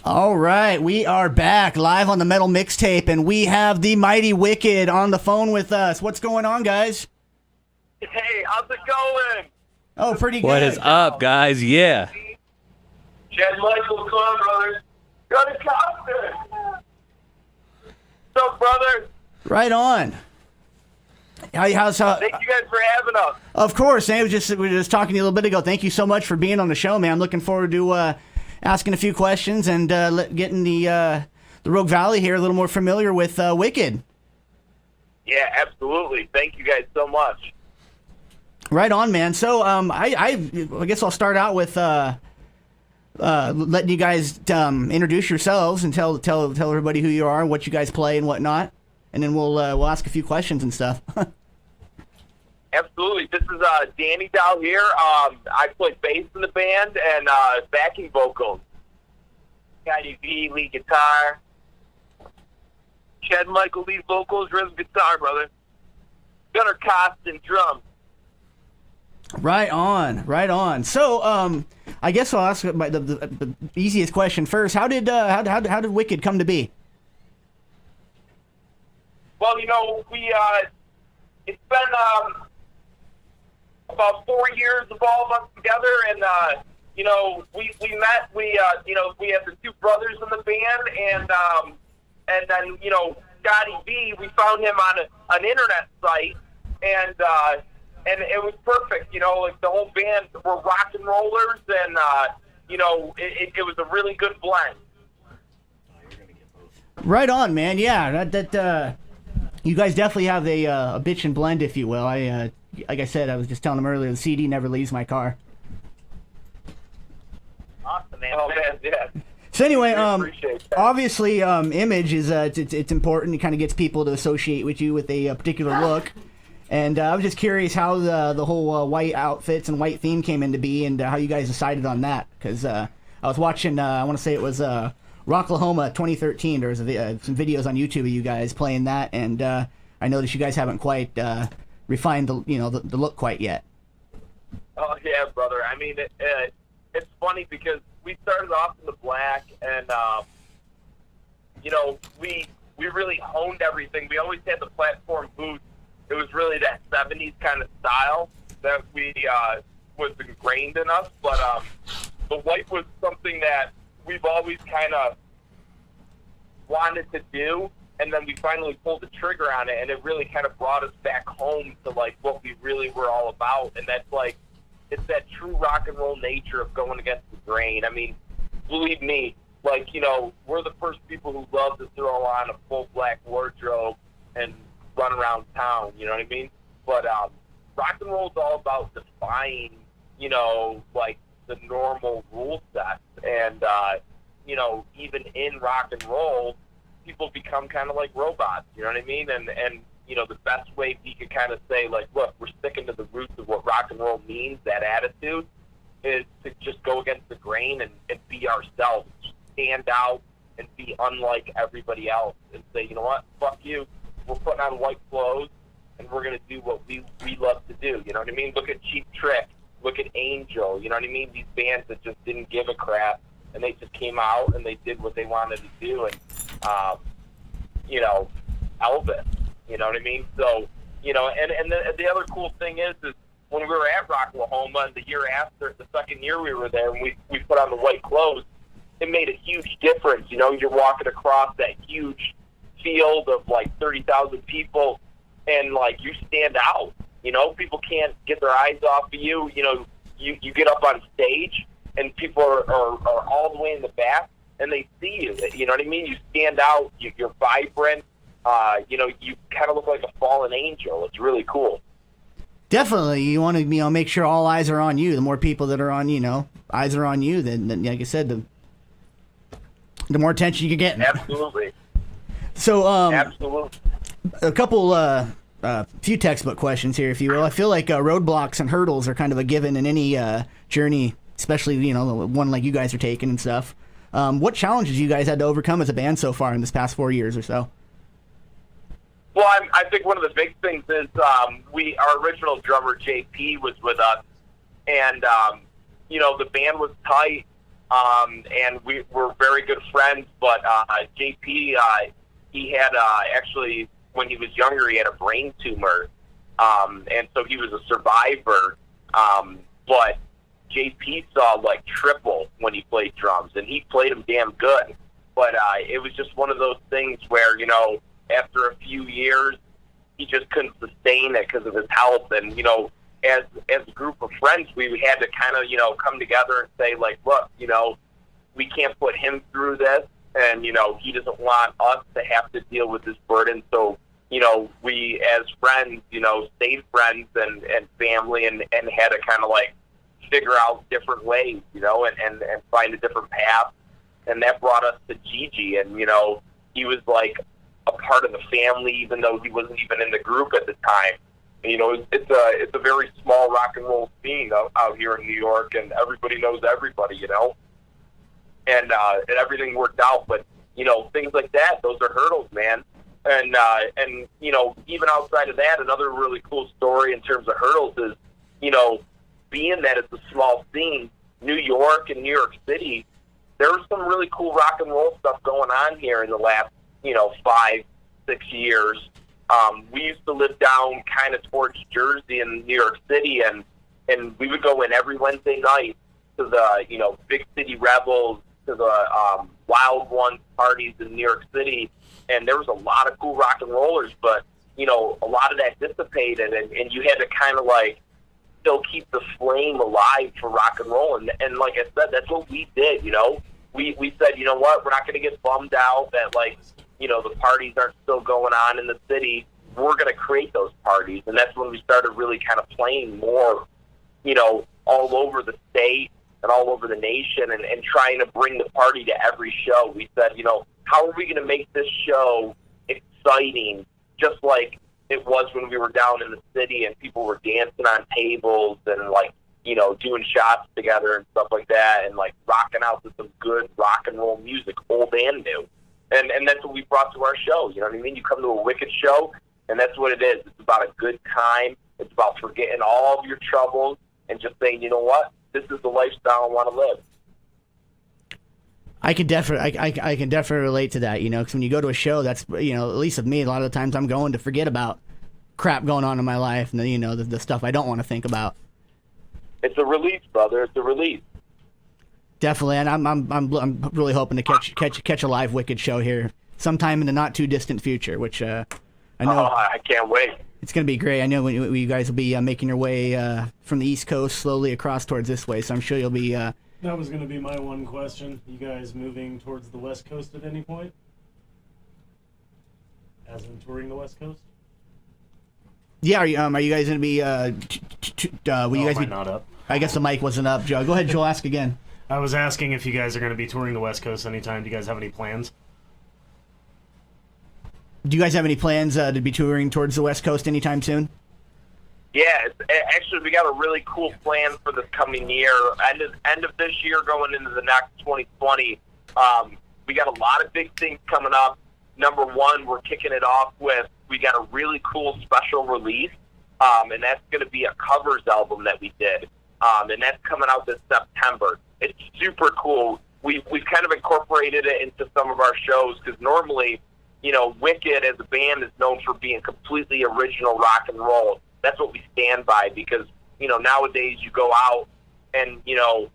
All right, we are back live on the Metal Mixtape, and we have the Mighty Wicked on the phone with us. What's going on, guys? Hey, how's it going? Oh, pretty good. What is up, guys? Yeah. Chad Michael, come on, brother. Got a Compton. What's up, brother? Right on. Thank you guys for having us. Of course, man. We were just talking to you a little bit ago. Thank you so much for being on the show, man. I'm looking forward to asking a few questions and getting the Rogue Valley here a little more familiar with Wicked. Yeah, absolutely. Thank you guys so much. Right on, man. So I guess I'll start out with letting you guys introduce yourselves and tell everybody who you are and what you guys play and whatnot, and then we'll ask a few questions and stuff. Absolutely. This is Danny Dow here. I play bass in the band and backing vocals. Scotty V, lead guitar. Chad Michael, lead vocals, rhythm guitar, brother. Gunnar Costin, drums. Right on, right on. So, I guess I'll ask the easiest question first. How did Wicked come to be? Well, it's been about 4 years of all of us together, and we met. We have the two brothers in the band, and then Scotty V. We found him on an internet site, and it was perfect. Like the whole band were rock and rollers, and it was a really good blend. Right on, man. Yeah, that you guys definitely have a bitchin' blend, if you will. Like I said, I was just telling them earlier, the CD never leaves my car. Awesome, man. Oh, man, yeah. So anyway, obviously, image is it's important. It kind of gets people to associate with you with a particular look. And I was just curious how the whole white outfits and white theme came into be, and how you guys decided on that. Because I was watching, I want to say it was Rocklahoma 2013. There was some videos on YouTube of you guys playing that, and I noticed you guys haven't quite refined the look quite yet. Oh yeah, brother. I mean, it's funny because we started off in the black, and we really honed everything. We always had the platform boots. It was really that 70s kind of style that was ingrained in us. But the white was something that we've always kind of wanted to do, and then we finally pulled the trigger on it, and it really kind of brought us back home to like what we really were all about. And that's like, it's that true rock and roll nature of going against the grain. I mean, believe me, like, we're the first people who love to throw on a full black wardrobe and run around town, you know what I mean? But rock and roll is all about defying, like the normal rule sets. And, even in rock and roll, people become kind of like robots, you know what I mean? And the best way we could kind of say, like, look, we're sticking to the roots of what rock and roll means, that attitude, is to just go against the grain and be ourselves, stand out and be unlike everybody else, and say, you know what, fuck you, we're putting on white clothes and we're going to do what we love to do, you know what I mean? Look at Cheap Trick, look at Angel, you know what I mean? These bands that just didn't give a crap, and they just came out and they did what they wanted to do, and Elvis, you know what I mean? So, and the other cool thing is when we were at Rocklahoma, and the year after, the second year we were there, and we put on the white clothes, it made a huge difference. You're walking across that huge field of like 30,000 people, and like you stand out. People can't get their eyes off of you. You get up on stage, and people are all the way in the back, and they see you. You know what I mean? You stand out. You're vibrant. You kind of look like a fallen angel. It's really cool. Definitely, you want to make sure all eyes are on you. The more people that are on, eyes are on you, then like I said, the more attention you get. Absolutely. So, absolutely. A couple, few textbook questions here, if you will. I feel like roadblocks and hurdles are kind of a given in any journey, especially, you know, one like you guys are taking and stuff. What challenges you guys had to overcome as a band so far in this past 4 years or so? Well, I think one of the big things is our original drummer, JP, was with us, and, you know, the band was tight, and we were very good friends, but JP, he had actually, when he was younger, he had a brain tumor, and so he was a survivor, but JP saw like triple when he played drums, and he played them damn good, but it was just one of those things where, you know, after a few years, he just couldn't sustain it because of his health, and, you know, as a group of friends, we had to kind of, you know, come together and say, like, look, you know, we can't put him through this, and, you know, he doesn't want us to have to deal with this burden, so, you know, we as friends, you know, stayed friends and family, and had to kind of like figure out different ways, you know, and find a different path, and that brought us to Gigi, and, you know, he was like a part of the family, even though he wasn't even in the group at the time. And, you know, it's a very small rock and roll scene out here in New York, and everybody knows everybody, you know, and everything worked out, but, you know, things like that, those are hurdles, man. And you know, even outside of that, another really cool story in terms of hurdles is, you know, being that it's a small scene, New York and New York City, there was some really cool rock and roll stuff going on here in the last, you know, 5-6 years. We used to live down kind of towards Jersey and New York City, and we would go in every Wednesday night to the, you know, Big City Rebels, to the Wild Ones parties in New York City, and there was a lot of cool rock and rollers, but, you know, a lot of that dissipated, and you had to kind of like still keep the flame alive for rock and roll, and like I said, that's what we did, you know. We said, you know what, we're not going to get bummed out that, like, you know, the parties aren't still going on in the city. We're going to create those parties, and that's when we started really kind of playing more, you know, all over the state and all over the nation, and trying to bring the party to every show. We said, you know, how are we going to make this show exciting, just like it was when we were down in the city and people were dancing on tables and, like, you know, doing shots together and stuff like that, and, like, rocking out to some good rock and roll music, old and new. And that's what we brought to our show, you know what I mean? You come to a Wicked show, and that's what it is. It's about a good time. It's about forgetting all of your troubles and just saying, you know what, this is the lifestyle I want to live. I can definitely relate to that, you know, because when you go to a show, that's, you know, at least with me, a lot of the times I'm going to forget about crap going on in my life and, you know, the stuff I don't want to think about. It's a release, brother. It's a release. Definitely, and I'm really hoping to catch a live Wicked show here sometime in the not too distant future, which I know. Oh, I can't wait. It's going to be great. I know when you guys will be making your way from the East Coast slowly across towards this way, so I'm sure you'll be... That was going to be my one question. You guys moving towards the West Coast at any point? As in touring the West Coast? Yeah, are you guys going to be... will you guys be not up? I guess the mic wasn't up, Joe. Go ahead, Joel, ask again. I was asking if you guys are going to be touring the West Coast anytime. Do you guys have any plans? Do you guys have any plans to be touring towards the West Coast anytime soon? Yeah, actually, we got a really cool plan for this coming year. End of this year, going into the next 2020, we got a lot of big things coming up. Number one, we're kicking it off with, we got a really cool special release, and that's going to be a covers album that we did, and that's coming out this September. It's super cool. We've kind of incorporated it into some of our shows, because normally, you know, Wicked as a band is known for being completely original rock and roll. That's what we stand by, because, you know, nowadays you go out and, you know,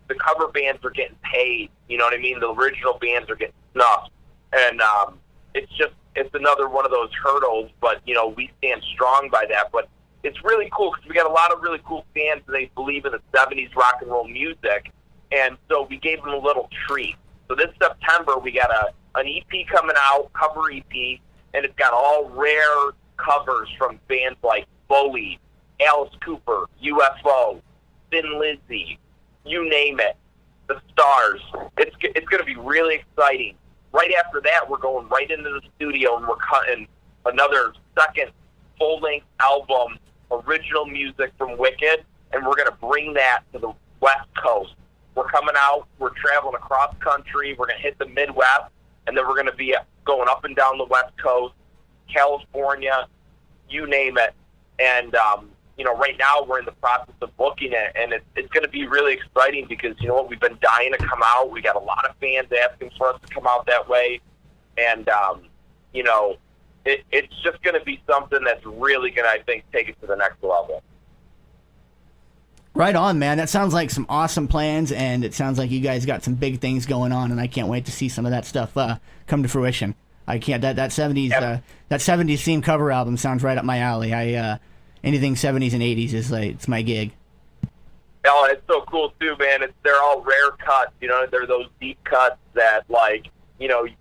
the cover bands are getting paid, you know what I mean? The original bands are getting snuffed. And it's another one of those hurdles, but, you know, we stand strong by that. But it's really cool because we got a lot of really cool fans and they believe in the 70s rock and roll music. And so we gave them a little treat. So this September we got an EP coming out, cover EP, and it's got all rare covers from bands like Bowie, Alice Cooper, UFO, Thin Lizzy, you name it, the Stars. It's going to be really exciting. Right after that, we're going right into the studio and we're cutting another second full-length album, original music from Wicked, and we're going to bring that to the West Coast. We're coming out, we're traveling across country, we're going to hit the Midwest, and then we're going to be going up and down the West Coast, California, you name it. And, right now we're in the process of booking it, and it's going to be really exciting because, you know what, we've been dying to come out. We got a lot of fans asking for us to come out that way. And, it's just going to be something that's really going to, I think, take it to the next level. Right on, man. That sounds like some awesome plans, and it sounds like you guys got some big things going on, and I can't wait to see some of that stuff come to fruition. I can't. That 70s that 70s theme cover album sounds right up my alley. Anything 70s and 80s is it's my gig. Oh, it's so cool too, man. They're all rare cuts. They're those deep cuts that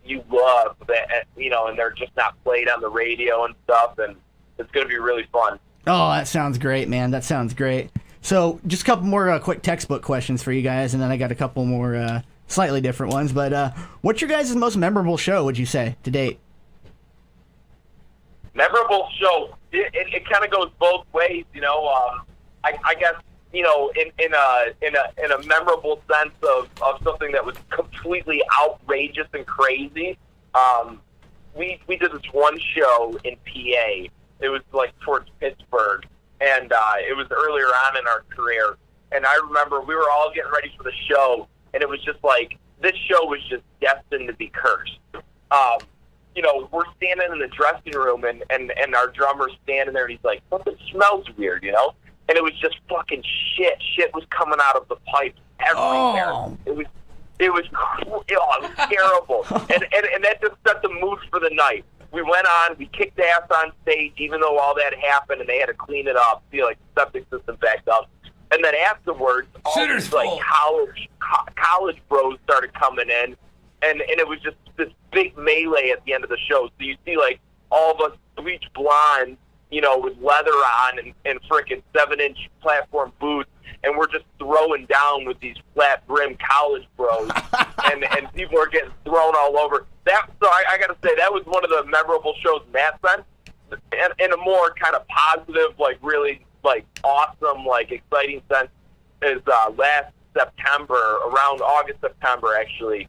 you love, that, and they're just not played on the radio and stuff, and it's going to be really fun. Oh, that sounds great, man. That sounds great. So just a couple more quick textbook questions for you guys, and then I got a couple more slightly different ones. But what's your guys' most memorable show, would you say, to date? Memorable show. It kind of goes both ways, I guess, in a memorable sense of something that was completely outrageous and crazy. We did this one show in PA. It was towards Pittsburgh, and it was earlier on in our career. And I remember we were all getting ready for the show, and it was just this show was just destined to be cursed. We're standing in the dressing room, and our drummer's standing there, and he's like, something smells weird, And it was just fucking shit. Shit was coming out of the pipes everywhere. Oh. It was terrible. and that just set the mood for the night. We went on, we kicked ass on stage, even though all that happened, and they had to clean it up, see the septic system backed up. And then afterwards, all these college bros started coming in, and it was just this big melee at the end of the show. So you see all of us bleach blonde, with leather on and frickin' 7-inch platform boots, and we're just throwing down with these flat brim college bros, and people are getting thrown all over. So I got to say that was one of the memorable shows in that sense, and in a more kind of positive, really awesome, exciting sense is last September, around August, September actually.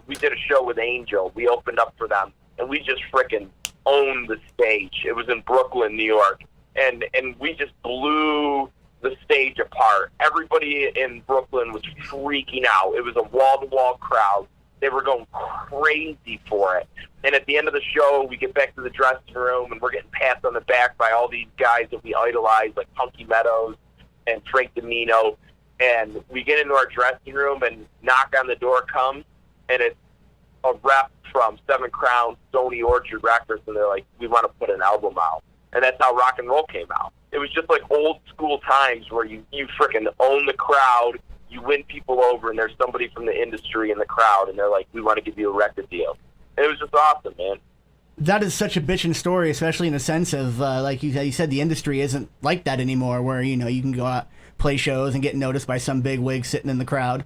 We did a show with Angel. We opened up for them, and we just frickin' owned the stage. It was in Brooklyn, New York, and we just blew the stage apart. Everybody in Brooklyn was freaking out. It was a wall-to-wall crowd. They were going crazy for it. And at the end of the show, we get back to the dressing room, and we're getting pats on the back by all these guys that we idolize, like Punky Meadows and Frank Domino. And we get into our dressing room, and knock on the door comes, and it's a rep from Seven Crowns, Stony Orchard Records, and they're like, we want to put an album out. And that's how rock and roll came out. It was just old school times where you freaking own the crowd, you win people over, and there's somebody from the industry in the crowd, and they're like, we want to give you a record deal. And it was just awesome, man. That is such a bitchin' story, especially in the sense of, like you said, the industry isn't like that anymore, where, you can go out, play shows, and get noticed by some big wig sitting in the crowd.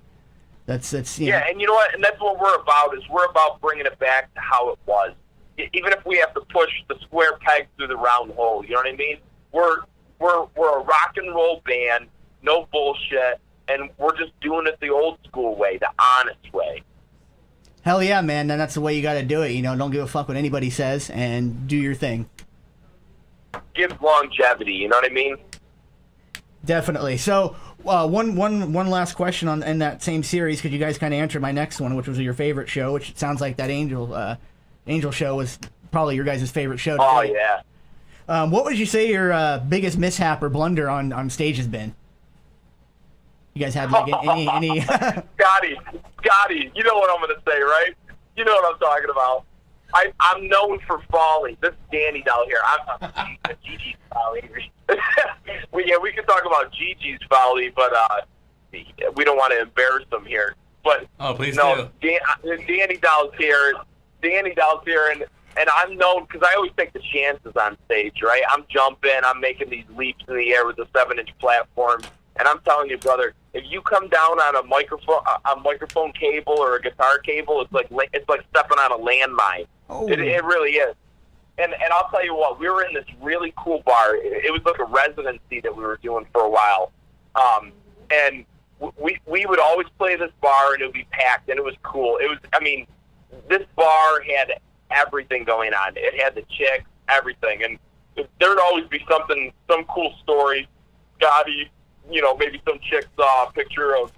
That's yeah, and you know what? And that's what we're about, is we're about bringing it back to how it was. Even if we have to push the square peg through the round hole, you know what I mean? We're a rock and roll band, no bullshit, and we're just doing it the old school way, the honest way. Hell yeah, man. And that's the way you got to do it. Don't give a fuck what anybody says, and do your thing. Give longevity, you know what I mean? Definitely. So, one last question in that same series, because you guys kind of answered my next one, which was your favorite show, which it sounds like that Angel show was probably your guys' favorite show. Oh, yeah. What would you say your biggest mishap or blunder on stage has been? You guys have any Scotty, you know what I'm going to say, right? You know what I'm talking about. I'm known for falling. This is Danny down here. I'm Gigi's folly. We can talk about Gigi's folly, but we don't want to embarrass them here. But please no, do. Danny Dow's here. And I'm known because I always take the chances on stage, right? I'm jumping, I'm making these leaps in the air with a 7-inch platform, and I'm telling you, brother, if you come down on a microphone cable or a guitar cable, it's like stepping on a landmine. Oh. It really is. And I'll tell you what, we were in this really cool bar. It was like a residency that we were doing for a while. And we would always play this bar, and it would be packed, and it was cool. It was, I mean, this bar had everything going on. It had the chicks, everything. And there'd always be something, some cool story. Scotty, you know, maybe some chick saw a picture of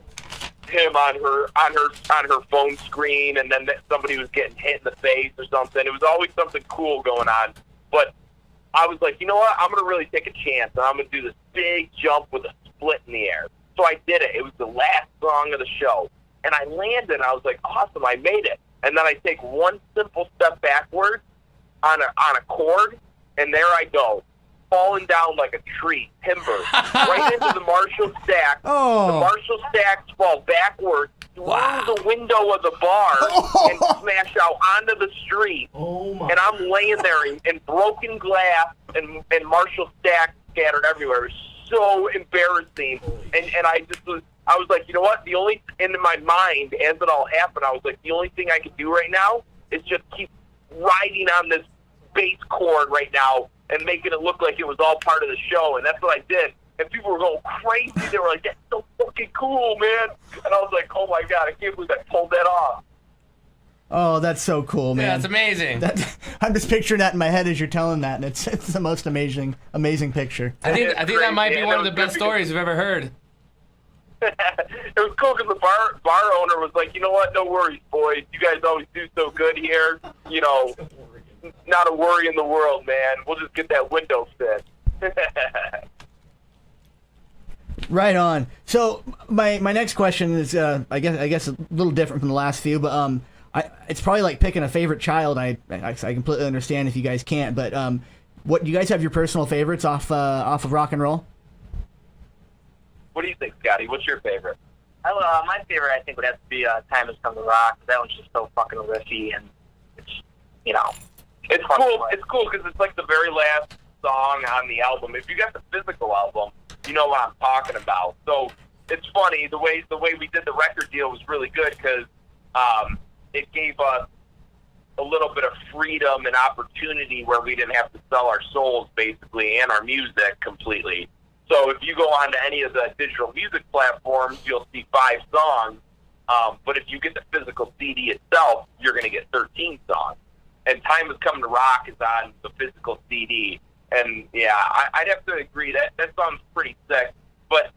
him on her phone screen, and then somebody was getting hit in the face or something. It was always something cool going on. But I was like, you know what? I'm going to really take a chance, and I'm going to do this big jump with a split in the air. So I did it. It was the last song of the show. And I landed, and I was like, awesome, I made it. And then I take one simple step backwards on a chord, and there I go, falling down like a tree, timber, right into the Marshall stack. Oh. The Marshall stacks fall backwards through the window of the bar and smash out onto the street. Oh my! And I'm laying there in broken glass and Marshall stacks scattered everywhere. It was so embarrassing. And I was like, you know what? In my mind, as it all happened, I was like, the only thing I can do right now is just keep riding on this bass chord right now and making it look like it was all part of the show. And that's what I did. And people were going crazy. They were like, that's so fucking cool, man. And I was like, oh my God, I can't believe I pulled that off. Oh, that's so cool, man. Yeah, that's amazing. I'm just picturing that in my head as you're telling that, and it's the most amazing picture. I think that might be one of the best good stories we've ever heard. It was cool because the bar owner was like, you know what, no worries, boys. You guys always do so good here. You know, not a worry in the world, man. We'll just get that window fit. Right on. So my next question is, I guess a little different from the last few, but it's probably like picking a favorite child. I completely understand if you guys can't, but what do you guys have your personal favorites off of rock and roll? What do you think, Scotty? What's your favorite? My favorite, I think, would have to be "Time Has Come to Rock." That one's just so fucking riffy, and it's, you know, it's cool. It's cool because it's like the very last song on the album. If you got the physical album, you know what I'm talking about. So it's funny the way we did the record deal was really good because it gave us a little bit of freedom and opportunity where we didn't have to sell our souls basically and our music completely. So if you go on to any of the digital music platforms, you'll see 5 songs. But if you get the physical CD itself, you're going to get 13 songs. And Time Has Come to Rock is on the physical CD. And yeah, I'd have to agree that song's pretty sick. But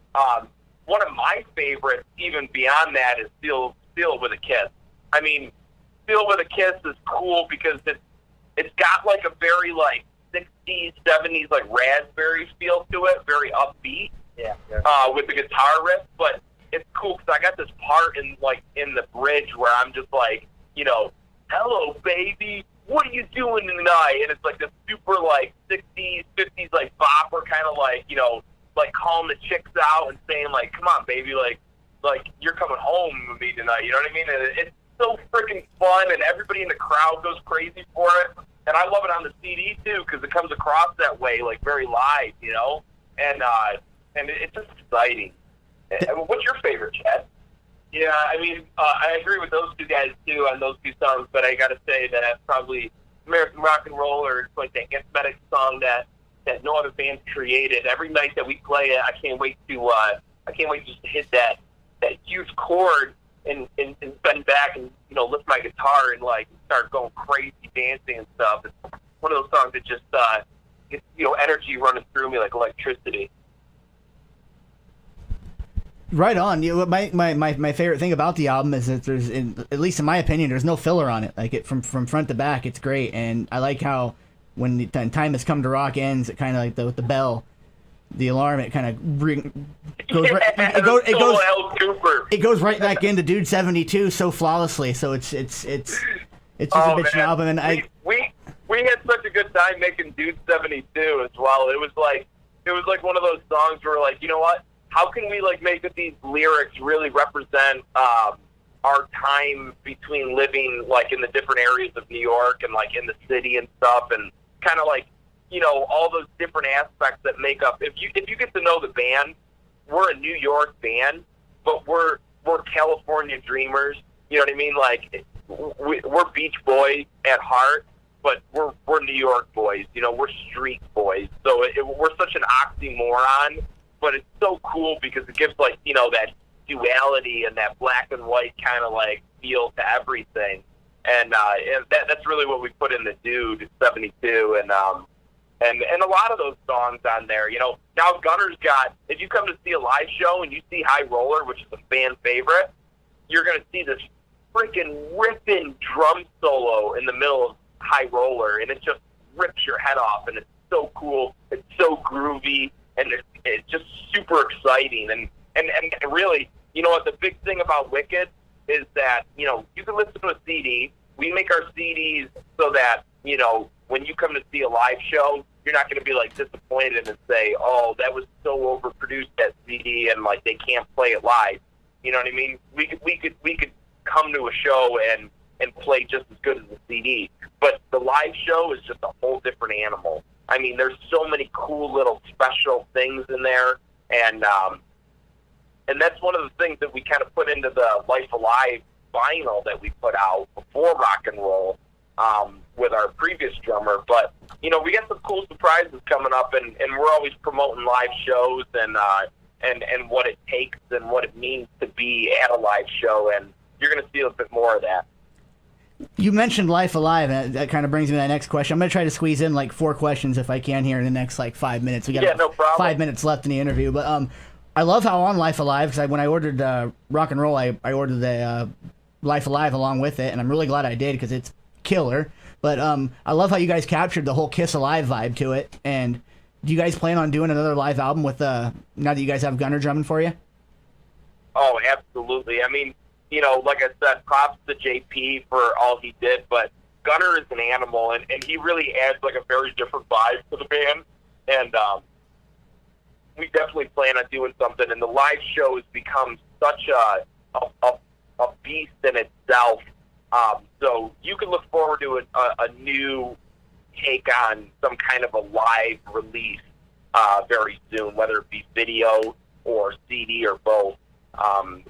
one of my favorites, even beyond that, is Steal with a Kiss. I mean, Steal with a Kiss is cool because it's got like a very like 60s, 70s like Raspberry feel to it, very upbeat. Yeah. With the guitar riff, but it's cool because I got this part in the bridge where I'm just like, you know, hello baby, what are you doing tonight? And it's like this super like 60s, 50s like bopper kind of like, you know, like calling the chicks out and saying like, come on baby, like you're coming home with me tonight. You know what I mean? And it's so freaking fun, and everybody in the crowd goes crazy for it. And I love it on the CD too because it comes across that way, like very live, you know. And it's just exciting. What's your favorite, Chad? Yeah, I mean, I agree with those two guys too on those 2 songs, but I gotta say that probably American Rock and Roll, or it's like that anthematic song that no other band created. Every night that we play it, I can't wait just to hit that huge chord and bend back and, you know, lift my guitar and like start going crazy dancing and stuff. It's one of those songs that just gets, you know, energy running through me like electricity. Right on. You know, my favorite thing about the album is that there's, at least in my opinion, there's no filler on it. Like from front to back, it's great, and I like how when the Time Has Come to Rock ends, it kind of like with the bell, the alarm, it kind of goes right. It goes right back into Dude 72 so flawlessly. So it's just a bitchin' album, and we had such a good time making Dude 72 as well. It was like one of those songs where like, you know what? How can we like make these lyrics really represent our time between living like in the different areas of New York and like in the city and stuff, and kind of like, you know, all those different aspects that make up. If you get to know the band, we're a New York band, but we're California dreamers. You know what I mean? Like we're Beach Boys at heart, but we're New York boys. You know, we're street boys. So we're such an oxymoron, but it's so cool because it gives, like, you know, that duality and that black and white kind of like feel to everything. And that's really what we put in the Dude 72, and a lot of those songs on there. You know, now Gunner's got, if you come to see a live show and you see High Roller, which is a fan favorite, you're going to see this freaking ripping drum solo in the middle of High Roller, and it just rips your head off, and it's so cool, it's so groovy, and it's just super exciting, and really, you know what, the big thing about Wicked is that, you know, you can listen to a CD. We make our CDs so that, you know, when you come to see a live show, you're not going to be, like, disappointed and say, oh, that was so overproduced, that CD, and, like, they can't play it live. You know what I mean? We could come to a show and play just as good as the CD. But the live show is just a whole different animal. I mean, there's so many cool little special things in there, and that's one of the things that we kind of put into the Life Alive vinyl that we put out before rock and roll with our previous drummer. But, you know, we got some cool surprises coming up, and we're always promoting live shows and what it takes and what it means to be at a live show, and you're going to see a bit more of that. You mentioned Life Alive, and that kind of brings me to that next question. I'm going to try to squeeze in like 4 questions if I can here in the next like 5 minutes. We got no problem. 5 minutes left in the interview, but I love how on Life Alive, because when I ordered rock and roll, I ordered the Life Alive along with it, and I'm really glad I did because it's killer. But I love how you guys captured the whole Kiss Alive vibe to it. And do you guys plan on doing another live album with now that you guys have Gunner drumming for you? Oh, absolutely. I mean, you know, like I said, props to JP for all he did, but Gunner is an animal, and he really adds like a very different vibe to the band. And we definitely plan on doing something, and the live show has become such a beast in itself. So you can look forward to a new take on some kind of a live release very soon, whether it be video or CD or both.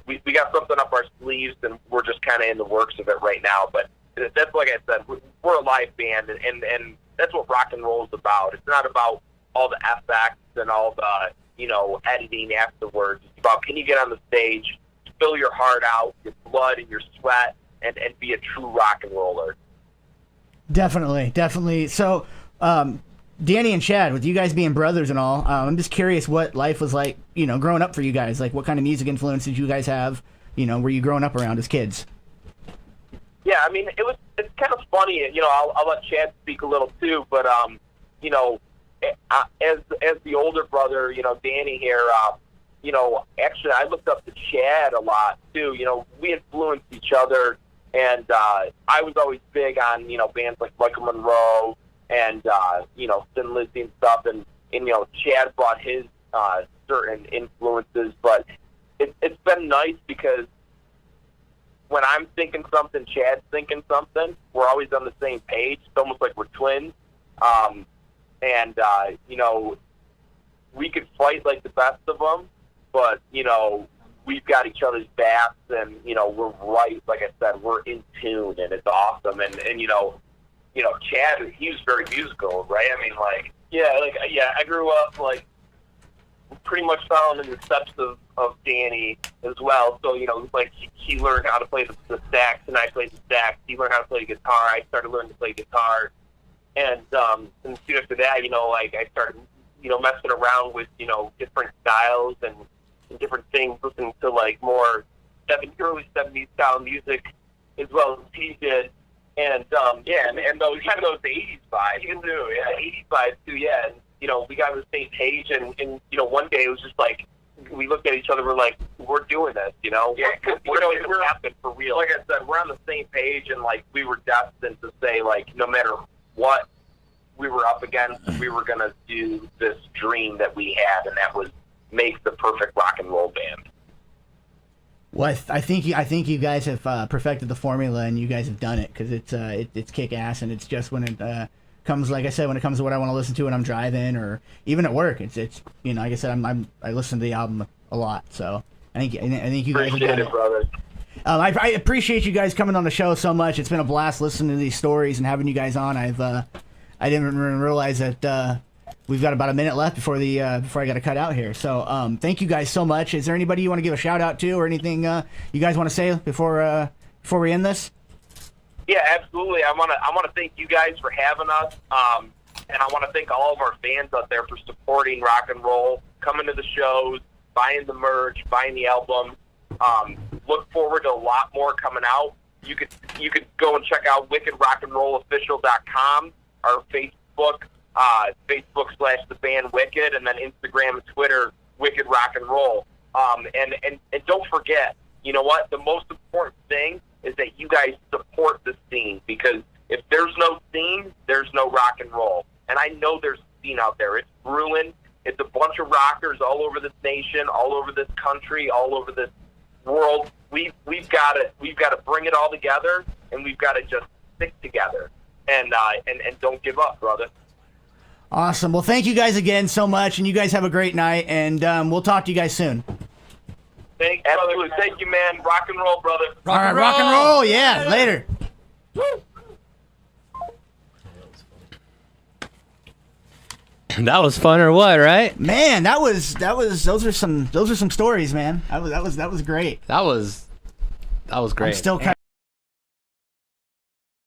We got something up our sleeves, and we're just kind of in the works of it right now. But that's, like I said, we're a live band, and that's what rock and roll is about. It's not about all the FX and all the, you know, editing afterwards. It's about, can you get on the stage, spill your heart out, your blood and your sweat, and be a true rock and roller. Definitely. So, Danny and Chad, with you guys being brothers and all, I'm just curious what life was like, you know, growing up for you guys. Like, what kind of music influence did you guys have? You know, were you growing up around as kids? Yeah, I mean, it's kind of funny. You know, I'll let Chad speak a little too, but you know, as the older brother, you know, Danny here, you know, actually I looked up to Chad a lot too. You know, we influenced each other, and I was always big on, you know, bands like Michael Monroe and you know, Thin Lizzy and stuff, and you know, Chad brought his certain influences, but it's been nice because when I'm thinking something, Chad's thinking something. We're always on the same page. It's almost like we're twins. And you know, we could fight like the best of them, but, you know, we've got each other's backs, and, you know, we're right. Like I said, we're in tune, and it's awesome. And you know, Chad, he was very musical, right? I mean, like, I grew up, like, pretty much following in the steps of Danny as well. So, you know, like, he learned how to play the sax, and I played the sax. He learned how to play the guitar. I started learning to play guitar. And soon after that, you know, like, I started, you know, messing around with, you know, different styles and different things, listening to, like, more early 70s style music as well as he did. And, and those kind of those 80s vibes too, 80s vibes too, yeah. And, you know, we got on the same page, and you know, one day it was just like, we looked at each other, we're like, we're doing this, you know? Yeah, we're happen for real. Like I said, we're on the same page, and, like, we were destined to say, like, no matter what we were up against, we were going to do this dream that we had, and that was make the perfect rock and roll band. Well, I think you guys have perfected the formula, and you guys have done it, because it's kick ass, and it's just when it comes, like I said, when it comes to what I want to listen to when I'm driving or even at work, it's you know, like I said, I listen to the album a lot, so I think you guys have done it, brother. I appreciate you guys coming on the show so much. It's been a blast listening to these stories and having you guys on. I didn't even realize that we've got about a minute left before I got to cut out here. So thank you guys so much. Is there anybody you want to give a shout out to or anything you guys want to say before we end this? Yeah, absolutely. I want to thank you guys for having us, and I want to thank all of our fans out there for supporting rock and roll, coming to the shows, buying the merch, buying the album. Look forward to a lot more coming out. You could go and check out wickedrockandrollofficial.com, our Facebook, Facebook/the band Wicked, and then Instagram and Twitter, Wicked Rock and Roll. And don't forget, you know what? The most important thing is that you guys support the scene, because if there's no scene, there's no rock and roll. And I know there's a scene out there. It's brewing. It's a bunch of rockers all over this nation, all over this country, all over this world. We've got to bring it all together, and we've got to just stick together and don't give up, brother. Awesome. Well, thank you guys again so much, and you guys have a great night, and we'll talk to you guys soon. Absolutely. Thank you, man. Rock and roll, brother. All right, rock and roll. Yeah, later. Woo. That was fun or what, right? Man, those are some stories, man. That was great. That was great. I'm still kind